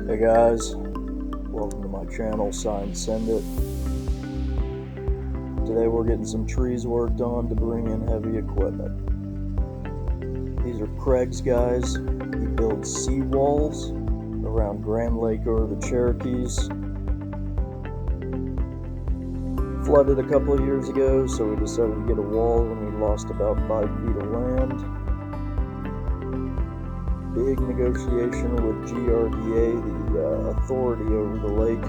Hey guys, welcome to my channel, Sigh and Send It. Today we're getting some trees worked on to bring in heavy equipment. These are Craig's guys. He builds seawalls around Grand Lake or the Cherokees. Flooded a couple of years ago, so we decided to get a wall and we lost about 5 feet of land. Big negotiation with GRDA, the authority over the lake.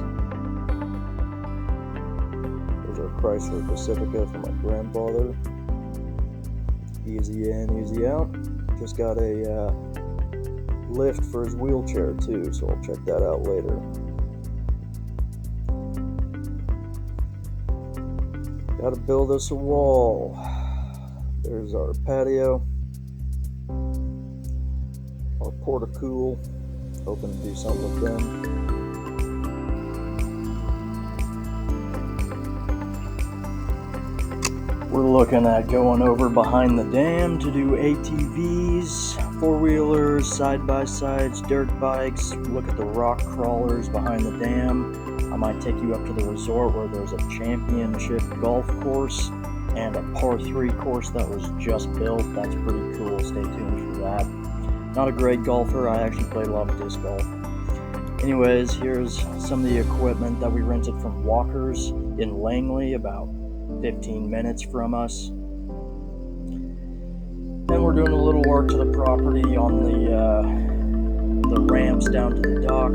There's our Chrysler Pacifica for my grandfather. Easy in, easy out. Just got a lift for his wheelchair too, so I'll check that out later. Gotta build us a wall. There's our patio. Our porta-cool, hoping to do something with them. We're looking at going over behind the dam to do ATVs, four-wheelers, side-by-sides, dirt bikes. Look at the rock crawlers behind the dam. I might take you up to the resort where there's a championship golf course and a par 3 course that was just built. That's pretty cool. Stay tuned for that. Not a great golfer, I actually play a lot of disc golf. Anyways, here's some of the equipment that we rented from Walker's in Langley, about 15 minutes from us. And we're doing a little work to the property on the ramps down to the dock.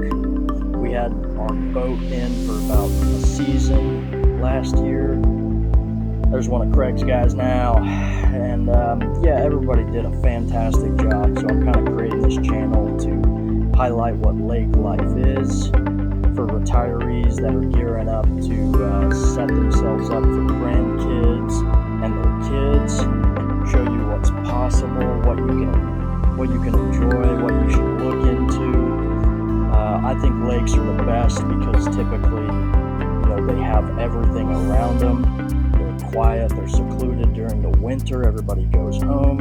We had our boat in for about a season last year. There's one of Craig's guys now, and yeah, everybody did a fantastic job. So I'm kind of creating this channel to highlight what lake life is for retirees that are gearing up to set themselves up for grandkids and their kids, and show you what's possible, what you can enjoy, what you should look into. I think lakes are the best because typically, they have everything around them. Quiet, they're secluded during the winter, everybody goes home,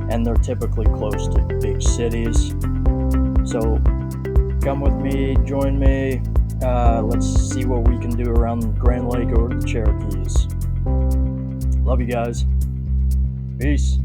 and they're typically close to big cities. So come with me, join me, let's see what we can do around Grand Lake or the Cherokees. Love you guys. Peace.